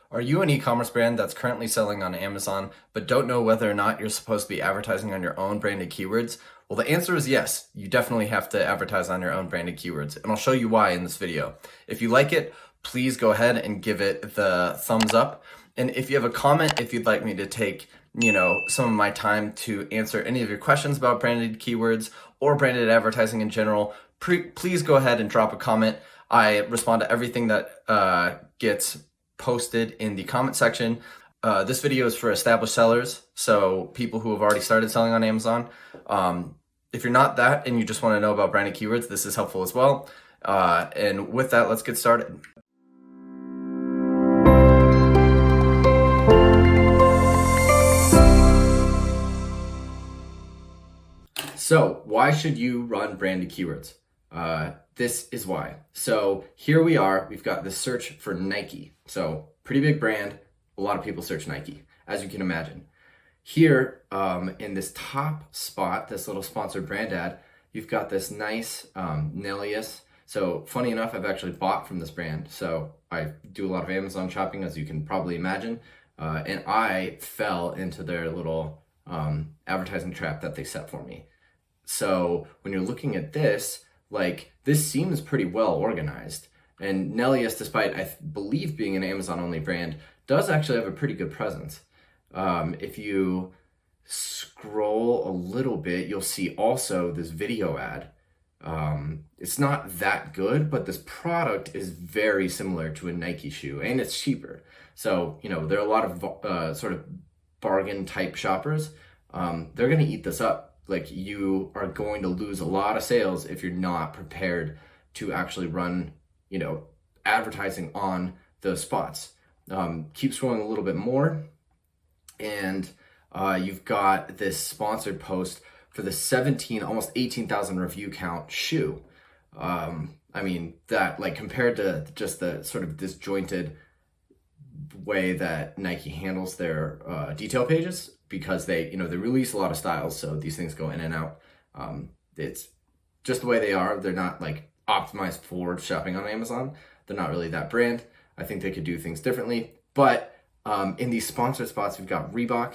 Are you an e-commerce brand that's currently selling on Amazon, but don't know whether or not you're supposed to be advertising on your own branded keywords? Well, the answer is yes. You definitely have to advertise on your own branded keywords, and I'll show you why in this video. If you like it, please go ahead and give it the thumbs up. And if you have a comment, if you'd like me to take, some of my time to answer any of your questions about branded keywords or branded advertising in general, please go ahead and drop a comment. I respond to everything that gets posted in the comment section. This video is for established sellers, so people who have already started selling on Amazon. If you're not that and you just want to know about branded keywords, this is helpful as well. And with that, let's get started. So why should you run branded keywords? This is why. So here we are, we've got this search for Nike. So pretty big brand, a lot of people search Nike, as you can imagine. Here in this top spot, this little sponsored brand ad, you've got this nice Nelius. So funny enough, I've actually bought from this brand. So I do a lot of Amazon shopping, as you can probably imagine. And I fell into their little advertising trap that they set for me. So when you're looking at this, this seems pretty well organized. And Nelius, despite I believe being an Amazon only brand, does actually have a pretty good presence. If you scroll a little bit, you'll see also this video ad. It's not that good, but this product is very similar to a Nike shoe, and it's cheaper. So, there are a lot of sort of bargain type shoppers. They're going to eat this up. You are going to lose a lot of sales if you're not prepared to actually run, advertising on those spots. Keep scrolling a little bit more, and you've got this sponsored post for the almost 18,000 review count shoe. That compared to just the sort of disjointed way that Nike handles their detail pages, because they release a lot of styles, so these things go in and out. It's just the way they are. They're not optimized for shopping on Amazon. They're not really that brand. I think they could do things differently. But in these sponsored spots, we've got Reebok,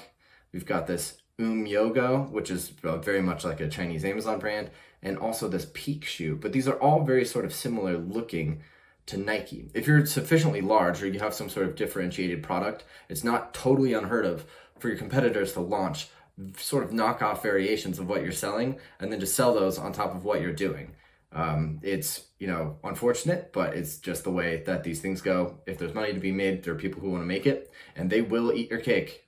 we've got this Yoga, which is very much like a Chinese Amazon brand, and also this Peak shoe. But these are all very sort of similar looking to Nike. If you're sufficiently large or you have some sort of differentiated product, it's not totally unheard of for your competitors to launch sort of knockoff variations of what you're selling and then just sell those on top of what you're doing. It's, unfortunate, but it's just the way that these things go. If there's money to be made, there are people who want to make it, and they will eat your cake.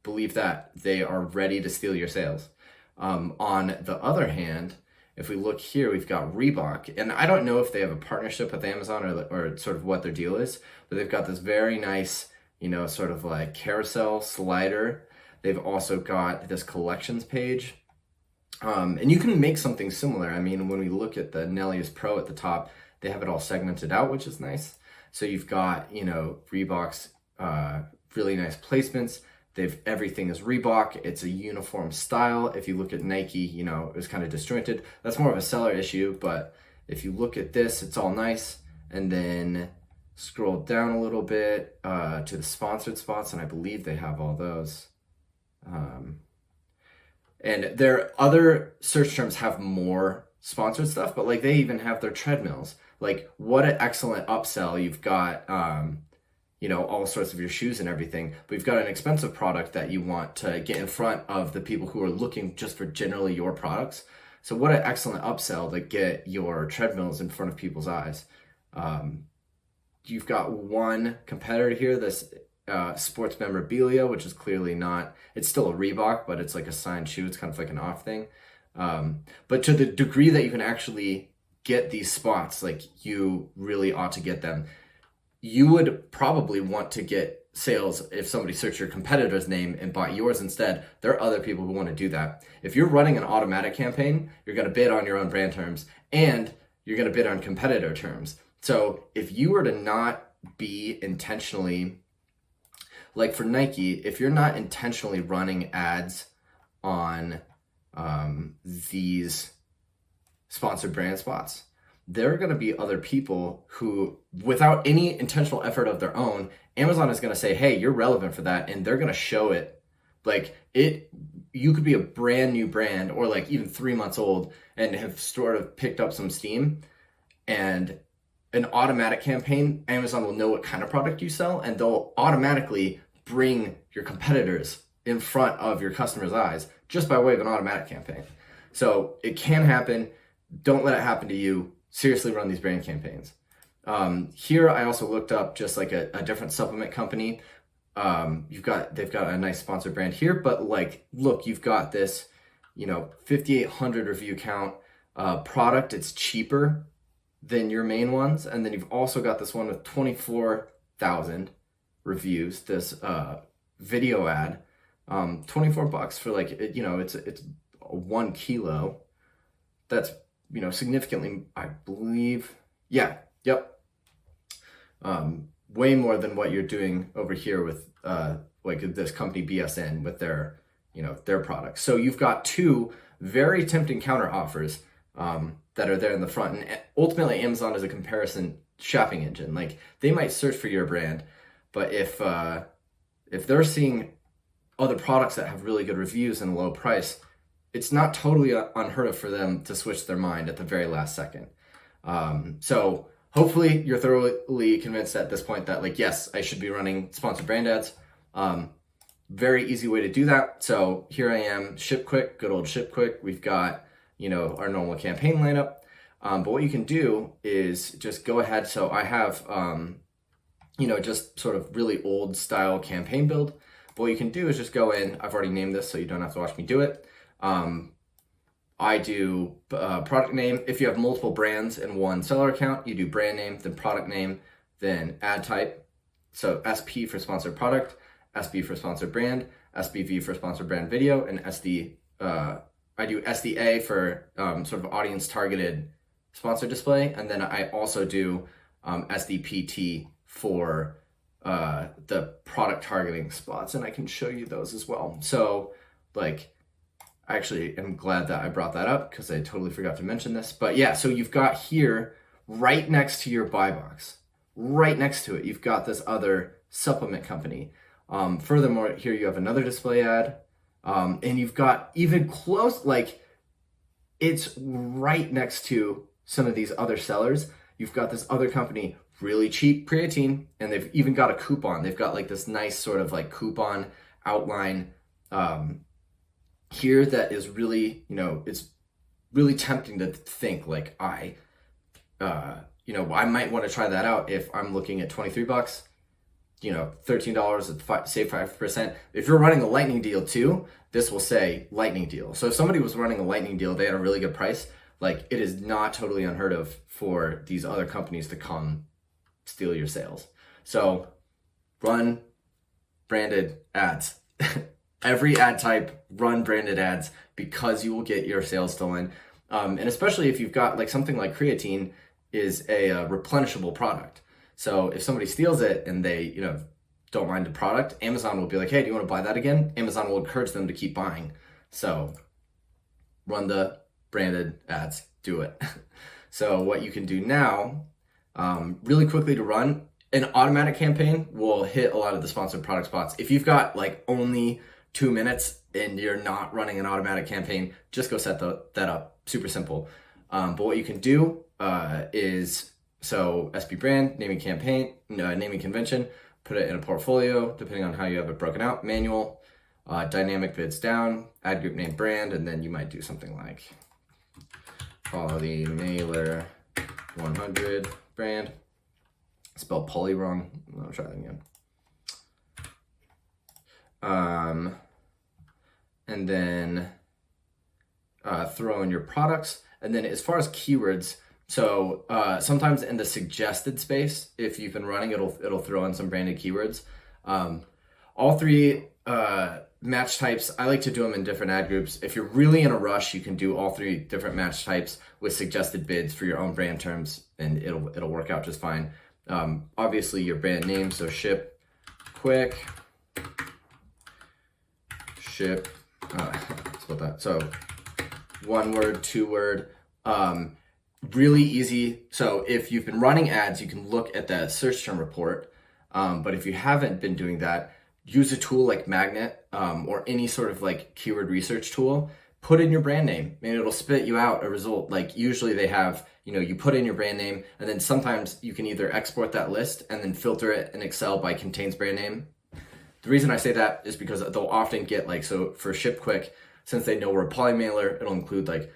Believe that. They are ready to steal your sales. On the other hand, if we look here, we've got Reebok, and I don't know if they have a partnership with Amazon or sort of what their deal is, but they've got this very nice, sort of carousel slider. They've also got this collections page. And you can make something similar. When we look at the Nelius Pro at the top, they have it all segmented out, which is nice. So you've got, Reebok's really nice placements. Everything is Reebok. It's a uniform style. If you look at Nike, it was kind of disjointed. That's more of a seller issue, but if you look at this, it's all nice. And then scroll down a little bit to the sponsored spots, and I believe they have all those. And their other search terms have more sponsored stuff, but they even have their treadmills. What an excellent upsell. You've got, all sorts of your shoes and everything, but you've got an expensive product that you want to get in front of the people who are looking just for generally your products. So what an excellent upsell to get your treadmills in front of people's eyes. You've got one competitor here, this sports memorabilia, which is clearly not, it's still a Reebok, but it's like a signed shoe. It's kind of like an off thing. But to the degree that you can actually get these spots, you really ought to get them. You would probably want to get sales if somebody searched your competitor's name and bought yours instead. There are other people who want to do that. If you're running an automatic campaign, you're going to bid on your own brand terms and you're going to bid on competitor terms. So if you were to not be intentionally, for Nike, if you're not intentionally running ads on these sponsored brand spots, there are going to be other people who, without any intentional effort of their own, Amazon is going to say, hey, you're relevant for that, and they're going to show it. Like you could be a brand new brand, or like even 3 months old, and have sort of picked up some steam, and an automatic campaign, Amazon will know what kind of product you sell, and they'll automatically bring your competitors in front of your customers' eyes just by way of an automatic campaign. So it can happen. Don't let it happen to you. Seriously, run these brand campaigns. Here, I also looked up just like a different supplement company. They've got a nice sponsored brand here, but like, look, you've got this, 5,800 review count product. It's cheaper than your main ones, and then you've also got this one with 24,000 reviews. This video ad, $24 for like it's 1 kilo. That's significantly, I believe. Yeah, yep. Way more than what you're doing over here with like this company BSN with their their products. So you've got two very tempting counter offers that are there in the front, and ultimately Amazon is a comparison shopping engine. Like, they might search for your brand, but if they're seeing other products that have really good reviews and a low price, it's not totally unheard of for them to switch their mind at the very last second. So hopefully you're thoroughly convinced at this point that, like, yes, I should be running sponsored brand ads. Very easy way to do that. So here I am, Ship Quick, good old Ship Quick. We've got, our normal campaign lineup. But what you can do is just go ahead. So I have, just sort of really old style campaign build. But what you can do is just go in. I've already named this, so you don't have to watch me do it. I do product name. If you have multiple brands in one seller account, you do brand name, then product name, then ad type. So SP for sponsored product, SB for sponsored brand, SBV for sponsored brand video, and I do SDA for sort of audience targeted sponsor display. And then I also do SDPT for the product targeting spots, and I can show you those as well. So, like, I actually am glad that I brought that up because I totally forgot to mention this. But yeah, so you've got here, right next to your buy box, right next to it, you've got this other supplement company. Furthermore, here you have another display ad, and you've got even close, like, it's right next to some of these other sellers. You've got this other company, really cheap creatine, and they've even got a coupon. They've got like this nice sort of like coupon outline here that is really, it's really tempting to think like I might want to try that out if I'm looking at $23, $13 save 5%. If you're running a lightning deal too, this will say lightning deal. So if somebody was running a lightning deal, they had a really good price, like, it is not totally unheard of for these other companies to come steal your sales. So run branded ads. Every ad type, run branded ads, because you will get your sales stolen. And especially if you've got like something like creatine is a replenishable product. So if somebody steals it and they, don't mind the product, Amazon will be like, hey, do you want to buy that again? Amazon will encourage them to keep buying. So run the branded ads, do it. So what you can do now, really quickly to run, an automatic campaign will hit a lot of the sponsored product spots. If you've got like only 2 minutes and you're not running an automatic campaign, just go set that up. Super simple. But what you can do is, so SB brand, naming campaign, naming convention, put it in a portfolio, depending on how you have it broken out, manual, dynamic bids down, ad group name brand, and then you might do something like Poly Mailer 100 brand. Spelled poly wrong. I'll try that again. And then throw in your products. And then as far as keywords, so sometimes in the suggested space, if you've been running, it'll throw in some branded keywords. All three match types, I like to do them in different ad groups. If you're really in a rush, you can do all three different match types with suggested bids for your own brand terms, and it'll work out just fine. Obviously your brand name, so Ship Quick, Ship, spell that. So 1 word, 2 word. really easy. So if you've been running ads, you can look at the search term report. But if you haven't been doing that, use a tool like Magnet or any sort of like keyword research tool. Put in your brand name and it'll spit you out a result. Like usually they have, you put in your brand name, and then sometimes you can either export that list and then filter it in Excel by contains brand name. The reason I say that is because they'll often get like, so for Ship Quick, since they know we're a poly mailer, it'll include like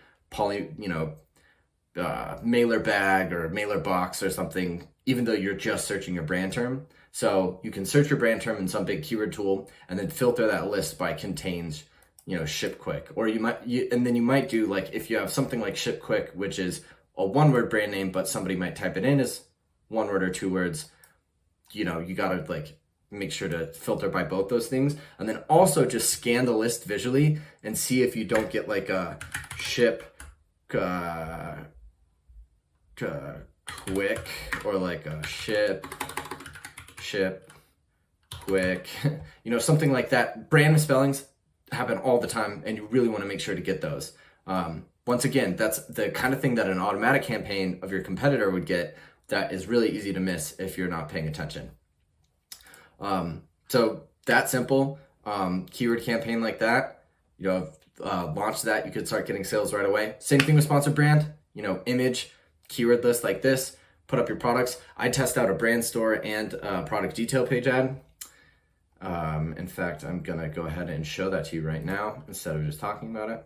mailer bag or mailer box or something, even though you're just searching your brand term. So you can search your brand term in some big keyword tool and then filter that list by contains, Ship Quick. Or you might do like, if you have something like Ship Quick, which is a one-word brand name, but somebody might type it in as one word or 2 words, you gotta like make sure to filter by both those things. And then also just scan the list visually and see if you don't get like a ship quick or like a ship quick, something like that. Brand misspellings happen all the time and you really want to make sure to get those. Once again, that's the kind of thing that an automatic campaign of your competitor would get that is really easy to miss if you're not paying attention. So that simple, keyword campaign like that, launch that, you could start getting sales right away. Same thing with sponsored brand, image, keyword list like this, put up your products. I test out a brand store and a product detail page ad. In fact, I'm gonna go ahead and show that to you right now instead of just talking about it.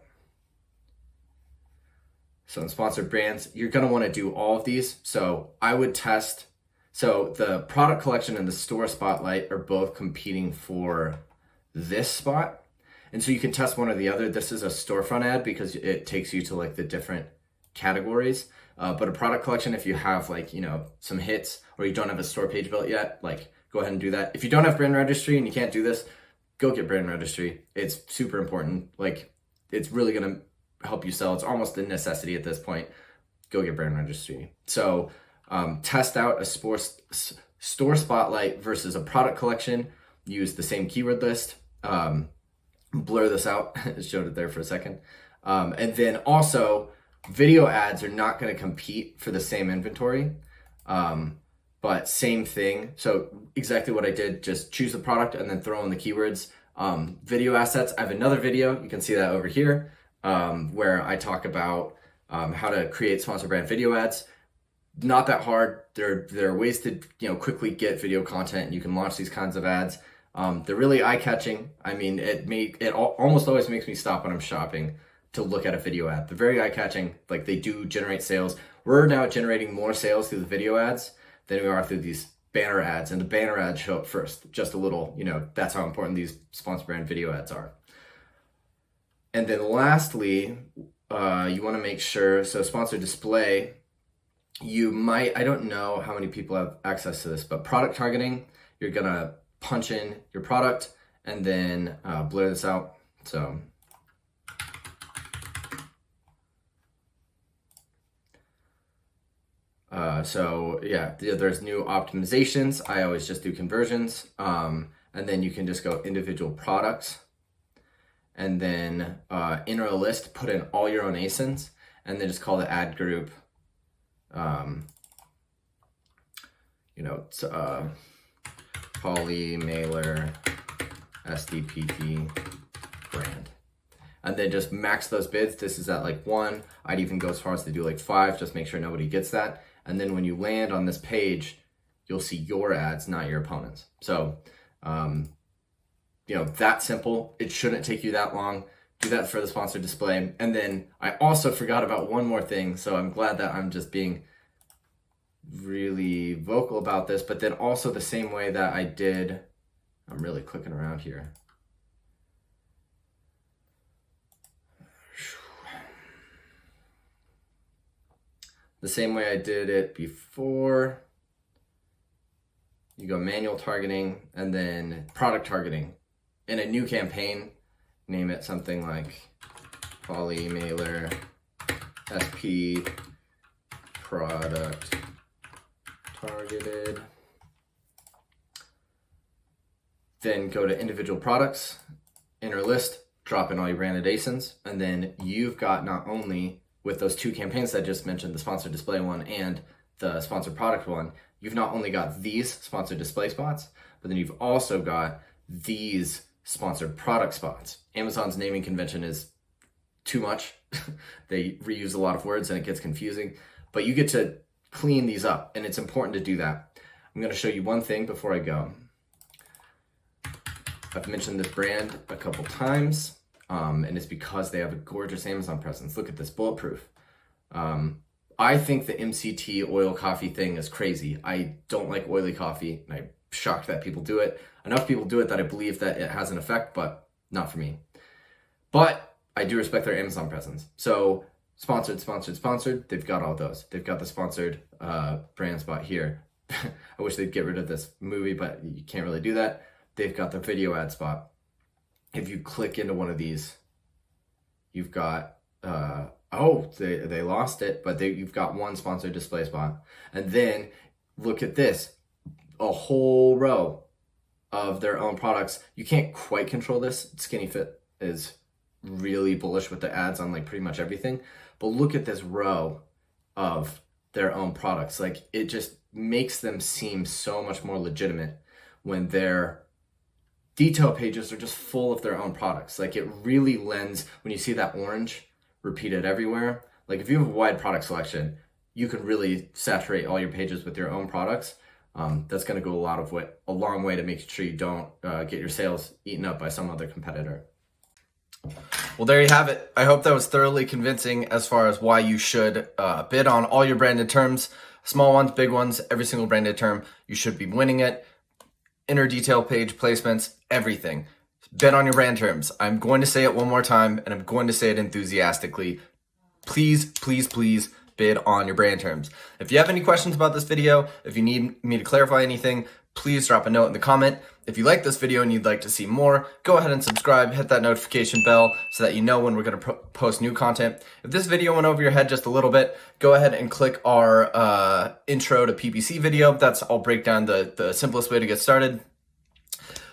So in sponsored brands, you're gonna wanna do all of these. So I would test, so the product collection and the store spotlight are both competing for this spot. And so you can test one or the other. This is a storefront ad because it takes you to like the different categories. But a product collection, if you have like, some hits or you don't have a store page built yet, like go ahead and do that. If you don't have brand registry and you can't do this, go get brand registry. It's super important. Like it's really gonna help you sell. It's almost a necessity at this point. Go get brand registry. So test out a store spotlight versus a product collection. Use the same keyword list. Blur this out. I showed it there for a second. And then also, video ads are not going to compete for the same inventory, but same thing. So exactly what I did, just choose the product and then throw in the keywords. Video assets, I have another video, you can see that over here, where I talk about how to create sponsor brand video ads. Not that hard. There are ways to quickly get video content and you can launch these kinds of ads. They're really eye-catching. I mean, it almost always makes me stop when I'm shopping to look at a video ad. They're very eye-catching. Like they do generate sales. We're now generating more sales through the video ads than we are through these banner ads, and the banner ads show up first. Just a little, that's how important these sponsor brand video ads are. And then lastly, you want to make sure, so sponsor display, I don't know how many people have access to this, but product targeting, you're gonna punch in your product and then blur this out. So yeah, there's new optimizations. I always just do conversions. And then you can just go individual products and then enter a list, put in all your own ASINs, and then just call the ad group, poly mailer SDPT brand. And then just max those bids. This is at like 1. I'd even go as far as to do like 5, just make sure nobody gets that. And then when you land on this page, you'll see your ads, not your opponents. So, that simple. It shouldn't take you that long. Do that for the sponsored display. And then I also forgot about one more thing. So I'm glad that I'm just being really vocal about this, but then also the same way that I did, I'm really clicking around here. The same way I did it before, you go manual targeting and then product targeting. In a new campaign, name it something like poly mailer SP product targeted. Then go to individual products, enter list, drop in all your branded ASINs, and then you've got not only with those two campaigns that I just mentioned, the sponsored display one and the sponsored product one, you've not only got these sponsored display spots, but then you've also got these sponsored product spots. Amazon's naming convention is too much. They reuse a lot of words and it gets confusing, but you get to clean these up, and it's important to do that. I'm going to show you one thing before I go. I've mentioned this brand a couple times, and it's because they have a gorgeous Amazon presence. Look at this, bulletproof. I think the MCT oil coffee thing is crazy. I don't like oily coffee, and I'm shocked that people do it. Enough people do it that I believe that it has an effect, but not for me. But I do respect their Amazon presence. So sponsored, they've got all those. They've got the sponsored brand spot here. I wish they'd get rid of this movie, but you can't really do that. They've got the video ad spot. If you click into one of these, you've got, they lost it, but you've got one sponsored display spot. And then look at this, a whole row of their own products. You can't quite control this. Skinny Fit is really bullish with the ads on like pretty much everything. But look at this row of their own products. Like, it just makes them seem so much more legitimate when their detail pages are just full of their own products. Like, it really lends, when you see that orange repeated everywhere, like if you have a wide product selection, you can really saturate all your pages with your own products. That's going to go a long way to make sure you don't get your sales eaten up by some other competitor. Well, there you have it. I hope that was thoroughly convincing as far as why you should bid on all your branded terms, small ones, big ones, every single branded term. You should be winning it. Inner detail page placements, everything. Bid on your brand terms. I'm going to say it one more time, and I'm going to say it enthusiastically. Please, please, please bid on your brand terms. If you have any questions about this video, if you need me to clarify anything, please drop a note in the comment. If you like this video and you'd like to see more, go ahead and subscribe, hit that notification bell so that you know when we're going to post new content. If this video went over your head just a little bit, go ahead and click our intro to PPC video. I'll break down the simplest way to get started.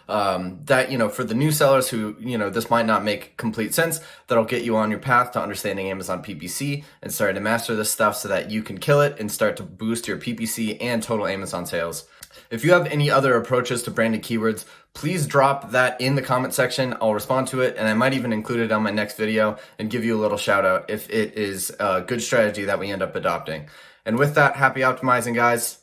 For the new sellers who, this might not make complete sense, that'll get you on your path to understanding Amazon PPC and starting to master this stuff so that you can kill it and start to boost your PPC and total Amazon sales. If you have any other approaches to branded keywords, please drop that in the comment section. I'll respond to it, and I might even include it on my next video and give you a little shout out if it is a good strategy that we end up adopting. And with that, happy optimizing, guys.